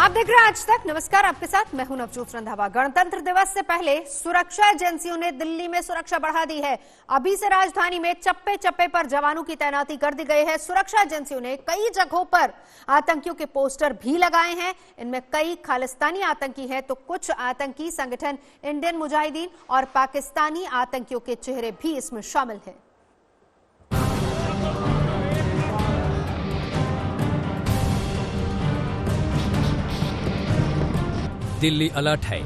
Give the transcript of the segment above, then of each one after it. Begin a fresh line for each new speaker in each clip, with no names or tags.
आप देख रहे हैं आज तक। नमस्कार, आपके साथ मैं हूं नवजोत रंधावा। गणतंत्र दिवस से पहले सुरक्षा एजेंसियों ने दिल्ली में सुरक्षा बढ़ा दी है। अभी से राजधानी में चप्पे चप्पे पर जवानों की तैनाती कर दी गई है। सुरक्षा एजेंसियों ने कई जगहों पर आतंकियों के पोस्टर भी लगाए हैं। इनमें कई खालिस्तानी आतंकी हैं तो कुछ आतंकी संगठन इंडियन मुजाहिदीन और पाकिस्तानी आतंकियों के चेहरे भी इसमें शामिल हैं।
दिल्ली अलर्ट है,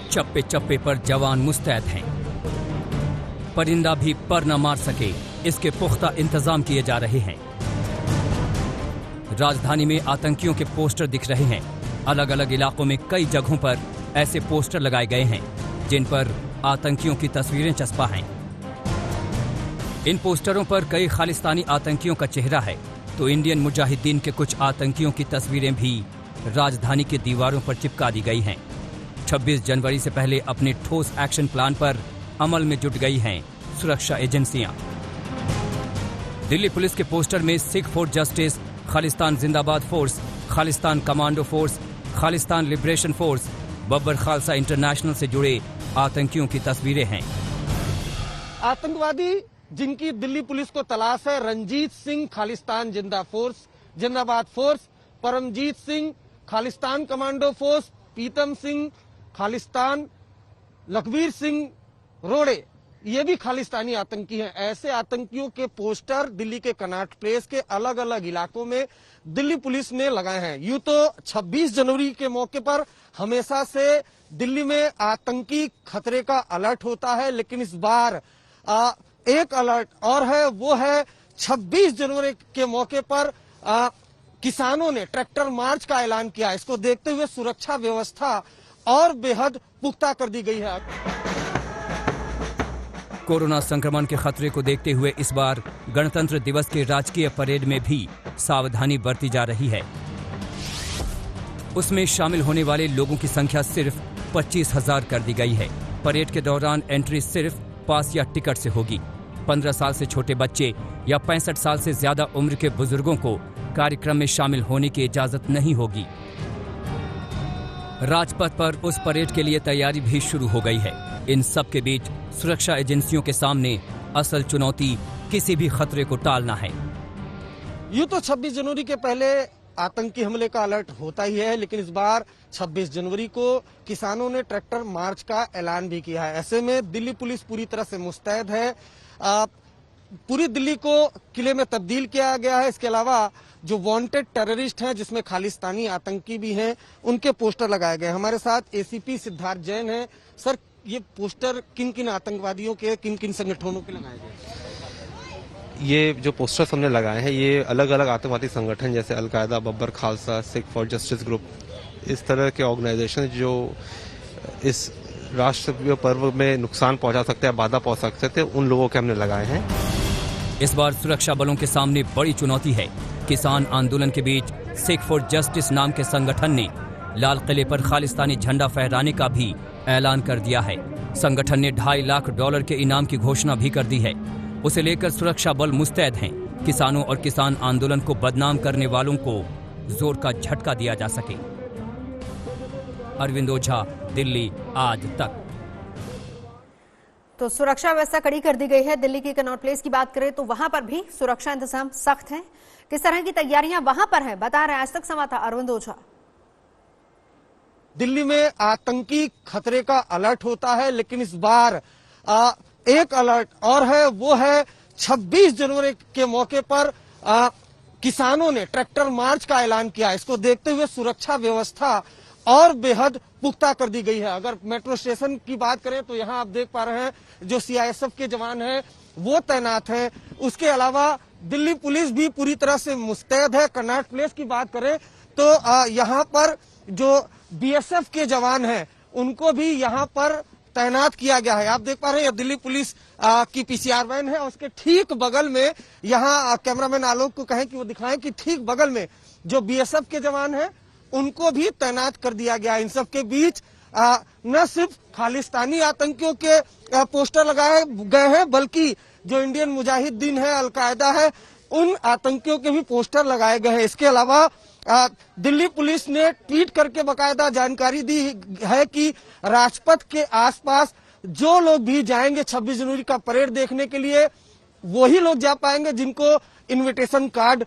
चप्पे चप्पे पर जवान मुस्तैद हैं। परिंदा भी पर न मार सके, इसके पुख्ता इंतजाम किए जा रहे हैं। राजधानी में आतंकियों के पोस्टर दिख रहे हैं। अलग अलग इलाकों में कई जगहों पर ऐसे पोस्टर लगाए गए हैं जिन पर आतंकियों की तस्वीरें चस्पा हैं। इन पोस्टरों पर कई खालिस्तानी आतंकियों का चेहरा है तो इंडियन मुजाहिदीन के कुछ आतंकियों की तस्वीरें भी राजधानी के दीवारों पर चिपका दी गई हैं। 26 जनवरी से पहले अपने ठोस एक्शन प्लान पर अमल में जुट गई हैं सुरक्षा एजेंसियां। दिल्ली पुलिस के पोस्टर में Sikh for justice, Khalistan Zindabad force, Khalistan commando force, Khalistan liberation force, Babbar Khalsa international से जुड़े आतंकियों की तस्वीरें हैं।
आतंकवादी जिनकी दिल्ली पुलिस को तलाश है, Ranjit Singh Khalistan Zindabad force, Paramjit Singh Khalistan commando force, Pritam Singh Khalistan, Lakhbir Singh Rode, ये भी खालिस्तानी आतंकी हैं। ऐसे आतंकियों के पोस्टर दिल्ली के कनॉट प्लेस के अलग अलग इलाकों में दिल्ली पुलिस ने लगाए हैं। यूं तो 26 जनवरी के मौके पर हमेशा से दिल्ली में आतंकी खतरे का अलर्ट होता है, लेकिन इस बार एक अलर्ट और है, वो है 26 जनवरी के मौके पर किसानों ने ट्रैक्टर मार्च का ऐलान किया। इसको देखते हुए सुरक्षा व्यवस्था और बेहद पुख्ता कर दी गई है।
कोरोना संक्रमण के खतरे को देखते हुए इस बार गणतंत्र दिवस के राजकीय परेड में भी सावधानी बरती जा रही है। उसमें शामिल होने वाले लोगों की संख्या सिर्फ 25,000 कर दी गई है। परेड के दौरान एंट्री सिर्फ पास या टिकट से होगी। 15 साल से छोटे बच्चे या 65 साल से ज्यादा उम्र के बुजुर्गों को कार्यक्रम में शामिल होने की इजाजत नहीं होगी। राजपथ पर उस परेड के लिए तैयारी भी शुरू हो गई है। इन सब के बीच सुरक्षा एजेंसियों के सामने असल चुनौती किसी भी खतरे को टालना है।
यूं तो 26 जनवरी के पहले आतंकी हमले का अलर्ट होता ही है, लेकिन इस बार 26 जनवरी को किसानों ने ट्रैक्टर मार्च का ऐलान भी किया है। ऐसे में दिल्ली पुलिस पूरी तरह से मुस्तैद है। पूरी दिल्ली को किले में तब्दील किया गया है। इसके अलावा जो वांटेड टेररिस्ट हैं, जिसमें खालिस्तानी आतंकी भी हैं, उनके पोस्टर लगाए गए। हमारे साथ एसीपी सिद्धार्थ जैन हैं। सर, ये पोस्टर किन किन आतंकवादियों के, किन किन संगठनों के लगाए गए?
ये जो पोस्टर्स हमने लगाए हैं ये अलग अलग आतंकवादी संगठन जैसे al Qaeda, Babbar Khalsa, Sikh for justice group, इस तरह के ऑर्गेनाइजेशन जो इस राष्ट्रीय पर्व में नुकसान पहुंचा सकते हैं, बाधा पहुंचा सकते हैं, उन लोगों के हमने लगाए हैं।
इस बार सुरक्षा बलों के सामने बड़ी चुनौती है। किसान आंदोलन के बीच सिख फॉर जस्टिस नाम के संगठन ने लाल किले पर खालिस्तानी झंडा फहराने का भी ऐलान कर दिया है। संगठन ने $2.5 लाख के इनाम की घोषणा भी कर दी है। उसे लेकर सुरक्षा बल मुस्तैद हैं। किसानों और किसान आंदोलन को बदनाम करने वालों को जोर का झटका दिया जा सके। अरविंद ओझा, दिल्ली आज तक।
तो सुरक्षा व्यवस्था कड़ी कर दी गई है। दिल्ली की कनॉट प्लेस की बात करें तो वहां पर भी सुरक्षा इंतजाम सख्त हैं। किस तरह की तैयारियां वहां पर हैं, बता रहे हैं आज तक संवाददाता अरविंद ओझा।
दिल्ली में आतंकी खतरे का अलर्ट होता है, लेकिन इस बार एक अलर्ट और है, वो है 26 जनवरी के मौके पर किसानों ने ट्रैक्टर मार्च का ऐलान किया। इसको देखते हुए सुरक्षा व्यवस्था और बेहद पुख्ता कर दी गई है। अगर मेट्रो स्टेशन की बात करें तो यहाँ आप देख पा रहे हैं जो सीआईएसएफ के जवान हैं वो तैनात हैं। उसके अलावा दिल्ली पुलिस भी पूरी तरह से मुस्तैद है। कनॉट प्लेस की बात करें तो यहाँ पर जो बीएसएफ के जवान हैं उनको भी यहाँ पर तैनात किया गया है। आप देख पा रहे हैं दिल्ली पुलिस की पीसीआर वैन है। उसके ठीक बगल में यहाँ कैमरामैन आलोक को कहें कि वो दिखाएं कि ठीक बगल में जो बीएसएफ के जवान हैं उनको भी तैनात कर दिया गया। इन सब के बीच न सिर्फ खालिस्तानी आतंकियों के पोस्टर लगाए गए हैं, बल्कि जो इंडियन मुजाहिदीन है, अलकायदा है, उन आतंकियों के भी पोस्टर लगाए गए हैं। इसके अलावा दिल्ली पुलिस ने ट्वीट करके बकायदा जानकारी दी है कि राजपथ के आसपास जो लोग भी जाएंगे 26 जनवरी का परेड देखने के लिए, वही लोग जा पाएंगे जिनको इनविटेशन कार्ड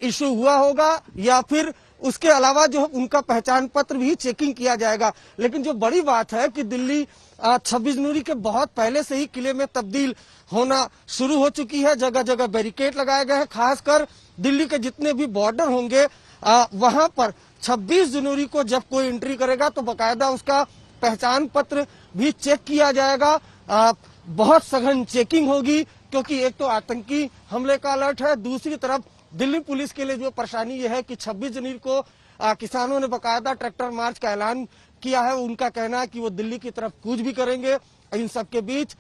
इशू हुआ होगा, या फिर उसके अलावा जो उनका पहचान पत्र भी चेकिंग किया जाएगा। लेकिन जो बड़ी बात है कि दिल्ली 26 जनवरी के बहुत पहले से ही किले में तब्दील होना शुरू हो चुकी है। जगह जगह बैरिकेड लगाए गए हैं। खासकर दिल्ली के जितने भी बॉर्डर होंगे वहां पर 26 जनवरी को जब कोई एंट्री करेगा तो बकायदा उसका पहचान पत्र भी चेक किया जाएगा। बहुत सघन चेकिंग होगी, क्योंकि एक तो आतंकी हमले का अलर्ट है, दूसरी तरफ दिल्ली पुलिस के लिए जो परेशानी यह है कि 26 जनवरी को किसानों ने बकायदा ट्रैक्टर मार्च का ऐलान किया है। उनका कहना है कि वो दिल्ली की तरफ कूच भी करेंगे। इन सब के बीच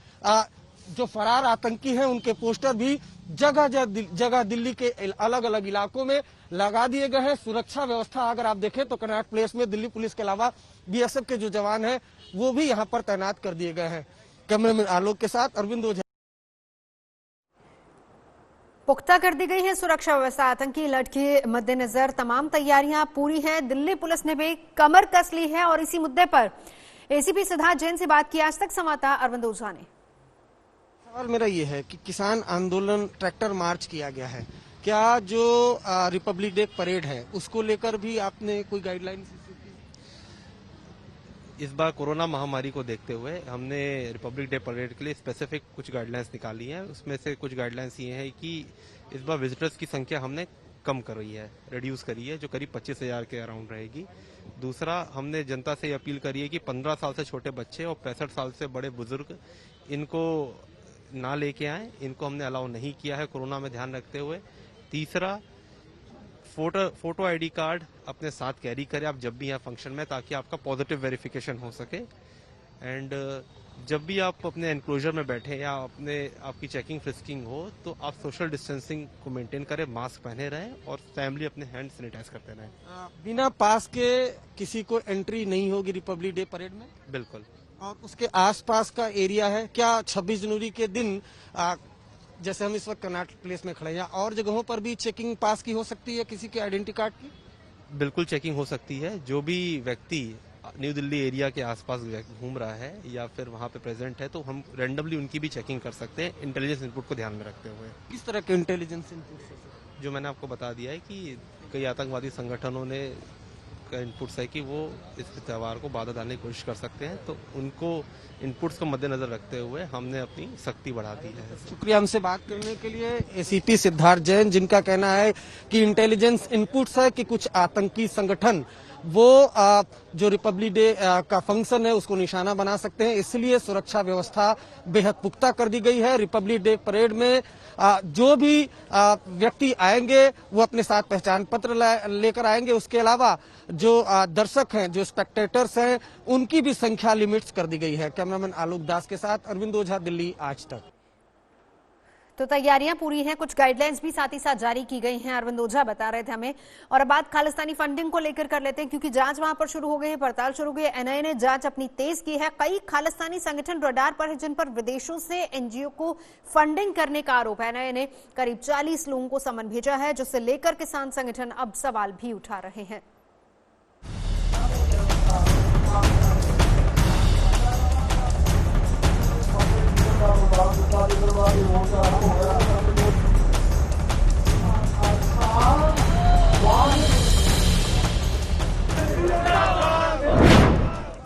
जो फरार आतंकी हैं उनके पोस्टर भी जगह जगह दिल्ली के अलग अलग इलाकों में लगा दिए गए हैं। सुरक्षा व्यवस्था अगर आप देखें तो कनॉट प्लेस में दिल्ली पुलिस के अलावा बीएसएफ के जो जवान हैं वो भी यहाँ पर तैनात कर दिए गए हैं। कैमरामैन आलोक के साथ अरविंद ओझा।
पुख्ता कर दी गई है सुरक्षा व्यवस्था। आतंकी अलर्ट के मद्देनजर तमाम तैयारियां पूरी हैं। दिल्ली पुलिस ने भी कमर कस ली है और इसी मुद्दे पर एसीपी सिद्धार्थ जैन से बात की आज तक संवाददाता अरविंद ओझा ने।
सवाल मेरा ये है कि किसान आंदोलन ट्रैक्टर मार्च किया गया है, क्या जो रिपब्लिक डे परेड है उसको लेकर भी आपने कोई गाइडलाइन?
इस बार कोरोना महामारी को देखते हुए हमने रिपब्लिक डे परेड के लिए स्पेसिफिक कुछ गाइडलाइंस निकाली हैं। उसमें से कुछ गाइडलाइंस ये हैं कि इस बार विजिटर्स की संख्या हमने कम करी है, रिड्यूस करी है, जो करीब 25,000 के अराउंड रहेगी। दूसरा, हमने जनता से अपील करी है कि 15 साल से छोटे बच्चे और 65 साल से बड़े बुजुर्ग इनको ना लेके आए, इनको हमने अलाउ नहीं किया है कोरोना में ध्यान रखते हुए। तीसरा, फोटो आईडी कार्ड अपने साथ कैरी करें आप जब भी यहाँ फंक्शन में, ताकि आपका पॉजिटिव वेरिफिकेशन हो सके। एंड जब भी आप अपने एनक्लोजर में बैठे या आपकी चेकिंग फ्रिस्किंग हो तो आप सोशल डिस्टेंसिंग को मेंटेन करें, मास्क पहने रहें और फैमिली अपने हैंड सैनिटाइज करते रहें।
बिना पास के किसी को एंट्री नहीं होगी रिपब्लिक डे परेड में?
बिल्कुल।
और उसके आसपास का एरिया है क्या 26 जनवरी के दिन जैसे हम इस वक्त कनॉट प्लेस में खड़े हैं, और जगहों पर भी चेकिंग पास की हो सकती है किसी के आइडेंटिटी कार्ड की?
बिल्कुल चेकिंग हो सकती है। जो भी व्यक्ति न्यू दिल्ली एरिया के आसपास घूम रहा है या फिर वहाँ पे प्रेजेंट है तो हम रैंडमली उनकी भी चेकिंग कर सकते हैं, इंटेलिजेंस इनपुट को ध्यान में रखते हुए।
किस तरह के इंटेलिजेंस इनपुट?
जो मैंने आपको बता दिया है कि कई आतंकवादी संगठनों ने का इनपुट्स है कि वो इस त्योहार को बाधा डालने की कोशिश कर सकते हैं, तो उनको इनपुट्स को मद्देनजर रखते हुए हमने अपनी सख्ती बढ़ा दी है।
शुक्रिया हमसे बात करने के लिए एसीपी सिद्धार्थ जैन, जिनका कहना है कि इंटेलिजेंस इनपुट्स है कि कुछ आतंकी संगठन वो जो रिपब्लिक डे का फंक्शन है उसको निशाना बना सकते हैं, इसलिए सुरक्षा व्यवस्था बेहद पुख्ता कर दी गई है। रिपब्लिक डे परेड में जो भी व्यक्ति आएंगे वो अपने साथ पहचान पत्र लेकर आएंगे। उसके अलावा जो दर्शक हैं, जो स्पेक्टेटर्स हैं, उनकी भी संख्या लिमिट्स कर दी गई है। कैमरामैन आलोक दास के साथ अरविंद ओझा, दिल्ली आज तक।
तो तैयारियां पूरी हैं, कुछ गाइडलाइंस भी साथ ही साथ जारी की गई हैं, अरविंद ओझा बता रहे थे हमें। और अब बात खालिस्तानी फंडिंग को लेकर कर लेते हैं, क्योंकि जांच वहां पर शुरू हो गई है, पड़ताल शुरू हो गई है। एनआईए ने जांच अपनी तेज की है। कई खालिस्तानी संगठन रडार पर है जिन पर विदेशों से एनजीओ को फंडिंग करने का आरोप है। एनआईए ने करीब 40 लोगों को समन भेजा है, जिसे लेकर किसान संगठन अब सवाल भी उठा रहे हैं।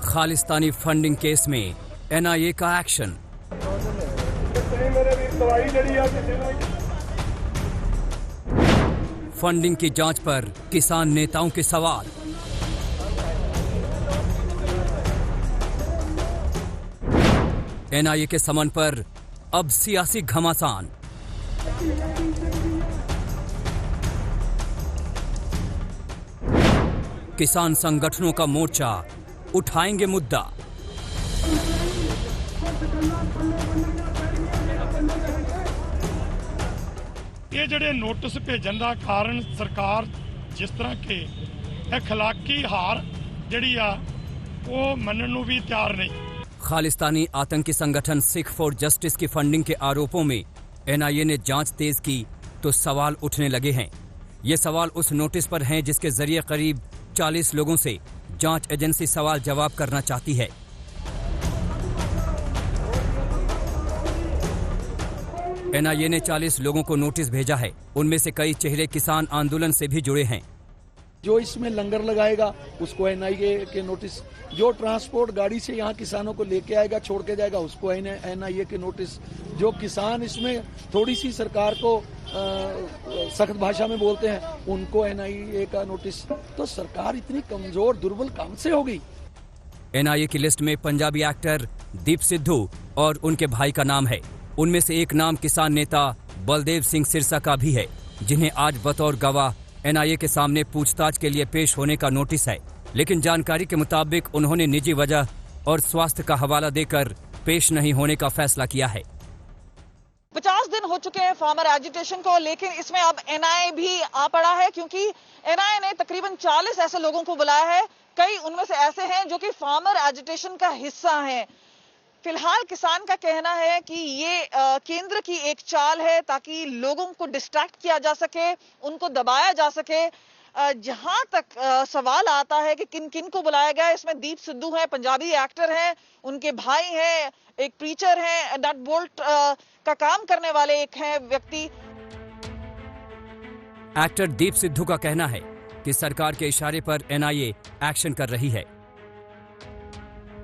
खालिस्तानी फंडिंग केस में एनआईए का एक्शन। फंडिंग की जांच पर किसान नेताओं के सवाल। एनआईए के समन पर अब सियासी घमासान। किसान संगठनों का मोर्चा उठाएंगे मुद्दा।
ਇਹ ਜਿਹੜੇ ਨੋਟਿਸ ਭੇਜਣ ਦਾ ਕਾਰਨ ਸਰਕਾਰ ਜਿਸ ਤਰ੍ਹਾਂ ਕਿ ਅਖਲਾਕੀ ਹਾਰ ਜਿਹੜੀ ਆ ਉਹ ਮੰਨਣ ਨੂੰ ਵੀ ਤਿਆਰ ਨਹੀਂ।
खालिस्तानी आतंकी संगठन सिख फॉर जस्टिस की फंडिंग के आरोपों में एनआईए ने जांच तेज की तो सवाल उठने लगे हैं। ये सवाल उस नोटिस पर हैं जिसके जरिए करीब 40 लोगों से जांच एजेंसी सवाल जवाब करना चाहती है। एनआईए ने 40 लोगों को नोटिस भेजा है। उनमें से कई चेहरे किसान आंदोलन से भी जुड़े हैं।
जो इसमें लंगर लगाएगा उसको एनआईए के नोटिस, जो ट्रांसपोर्ट गाड़ी से यहाँ किसानों को लेके आएगा छोड़ के जाएगा उसको एनआईए के नोटिस, जो किसान इसमें थोड़ी सी सरकार को सख्त भाषा में बोलते हैं उनको एनआईए का नोटिस। तो सरकार इतनी कमजोर दुर्बल कहाँ से होगी?
एनआईए की लिस्ट में पंजाबी एक्टर दीप सिद्धू और उनके भाई का नाम है। उनमें से एक नाम किसान नेता बलदेव सिंह सिरसा का भी है, जिन्हें आज बतौर गवाह एनआईए के सामने पूछताछ के लिए पेश होने का नोटिस है। लेकिन जानकारी के मुताबिक उन्होंने निजी वजह और स्वास्थ्य का हवाला देकर पेश नहीं होने का फैसला किया है।
50 दिन हो चुके हैं फार्मर एजिटेशन को, लेकिन इसमें अब एनआईए भी आ पड़ा है, क्योंकि एनआईए ने तकरीबन 40 ऐसे लोगों को बुलाया है। कई उनमें से ऐसे हैं जो कि फार्मर एजिटेशन का हिस्सा हैं। फिलहाल किसान का कहना है कि ये केंद्र की एक चाल है ताकि लोगों को डिस्ट्रैक्ट किया जा सके, उनको दबाया जा सके। जहां तक सवाल आता है कि किन किन को बुलाया गया, इसमें दीप सिद्धू है, पंजाबी एक्टर हैं, उनके भाई हैं, एक प्रीचर हैं, नट बोल्ट का काम करने वाले एक हैं व्यक्ति।
एक्टर दीप सिद्धू का कहना है कि सरकार के इशारे पर एनआईए एक्शन कर रही है।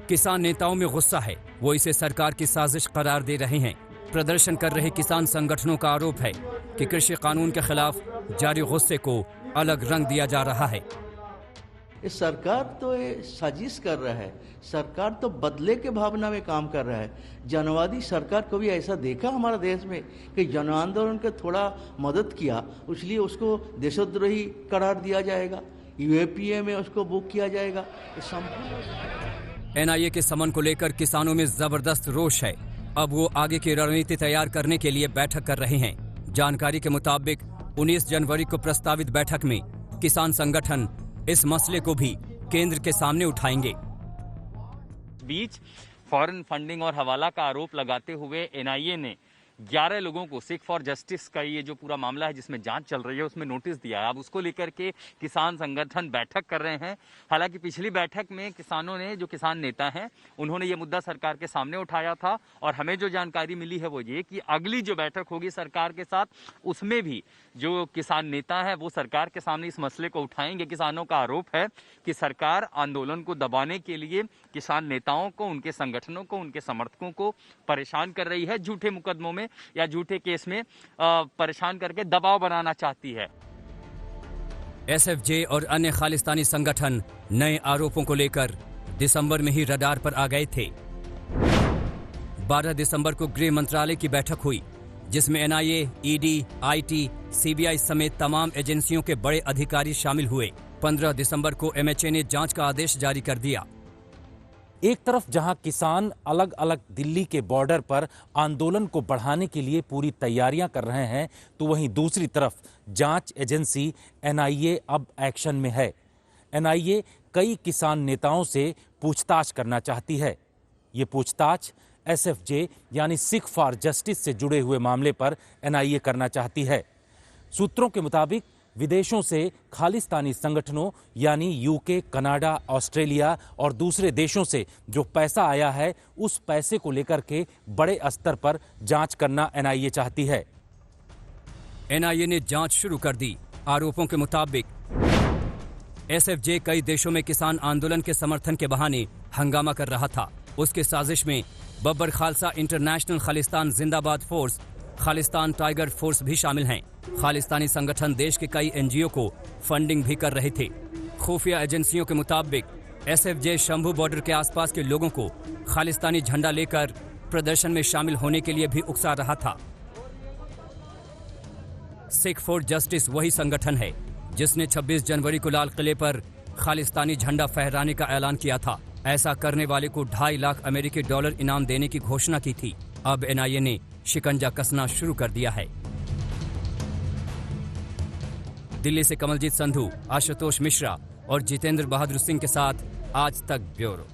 किसान नेताओं में गुस्सा है, वो इसे सरकार की साजिश करार दे रहे हैं। प्रदर्शन कर रहे किसान संगठनों का आरोप है कि कृषि कानून के खिलाफ जारी गुस्से को अलग रंग दिया जा रहा है।
सरकार तो ये साजिश कर रहा है, सरकार तो बदले के भावना में काम कर रहा है। जनवादी सरकार को भी ऐसा देखा हमारा देश में कि जन आंदोलन के थोड़ा मदद किया, इसलिए उसको देशद्रोही करार दिया जाएगा, यूएपीए में उसको बुक किया जाएगा।
एनआईए के समन को लेकर किसानों में जबरदस्त रोष है। अब वो आगे की रणनीति तैयार करने के लिए बैठक कर रहे हैं। जानकारी के मुताबिक 19 जनवरी को प्रस्तावित बैठक में किसान संगठन इस मसले को भी केंद्र के सामने उठाएंगे।
बीच फॉरेन फंडिंग और हवाला का आरोप लगाते हुए एनआईए ने 11 लोगों को सिख फॉर जस्टिस का ये जो पूरा मामला है जिसमें जांच चल रही है उसमें नोटिस दिया है। अब उसको लेकर के किसान संगठन बैठक कर रहे हैं। हालांकि पिछली बैठक में किसानों ने, जो किसान नेता हैं, उन्होंने ये मुद्दा सरकार के सामने उठाया था और हमें जो जानकारी मिली है वो ये कि अगली जो बैठक होगी सरकार के साथ, उसमें भी जो किसान नेता है वो सरकार के सामने इस मसले को उठाएंगे। किसानों का आरोप है कि सरकार आंदोलन को दबाने के लिए किसान नेताओं को, उनके संगठनों को, उनके समर्थकों को परेशान कर रही है, झूठे मुकदमों में या झूठे केस में परेशान करके दबाव बनाना चाहती है।
एसएफजे और अन्य खालिस्तानी संगठन नए आरोपों को लेकर दिसंबर में ही रडार पर आ गए थे। 12 दिसंबर को गृह मंत्रालय की बैठक हुई, जिसमें एनआईए, ईडी, आईटी, सीबीआई समेत तमाम एजेंसियों के बड़े अधिकारी शामिल हुए। 15 दिसंबर को एमएचए ने जांच का आदेश जारी कर दिया।
एक तरफ जहां किसान अलग अलग दिल्ली के बॉर्डर पर आंदोलन को बढ़ाने के लिए पूरी तैयारियां कर रहे हैं, तो वहीं दूसरी तरफ जांच एजेंसी एनआईए अब एक्शन में है। एनआईए कई किसान नेताओं से पूछताछ करना चाहती है। ये पूछताछ एसएफजे यानी सिख फॉर जस्टिस से जुड़े हुए मामले पर एनआईए करना चाहती है। सूत्रों के मुताबिक विदेशों से खालिस्तानी संगठनों यानी यूके, कनाडा, ऑस्ट्रेलिया और दूसरे देशों से जो पैसा आया है, उस पैसे को लेकर के बड़े स्तर पर जांच करना एनआईए चाहती है।
एनआईए ने जांच शुरू कर दी। आरोपों के मुताबिक एसएफजे कई देशों में किसान आंदोलन के समर्थन के बहाने हंगामा कर रहा था। उसके साजिश में Babbar Khalsa international Khalistan Zindabad force, Khalistan tiger force भी शामिल हैं। खालिस्तानी संगठन देश के कई एनजीओ को फंडिंग भी कर रहे थे। खुफिया एजेंसियों के मुताबिक एसएफजे शंभू बॉर्डर के आसपास के लोगों को खालिस्तानी झंडा लेकर प्रदर्शन में शामिल होने के लिए भी उकसा रहा था। सिख फॉर जस्टिस वही संगठन है जिसने 26 जनवरी को लाल किले पर खालिस्तानी झंडा फहराने का ऐलान किया था। ऐसा करने वाले को $2.5 लाख अमेरिकी डॉलर इनाम देने की घोषणा की थी। अब एनआईए ने शिकंजा कसना शुरू कर दिया है। दिल्ली से कमलजीत संधू, आशुतोष मिश्रा और जितेंद्र बहादुर सिंह के साथ आज तक ब्यूरो।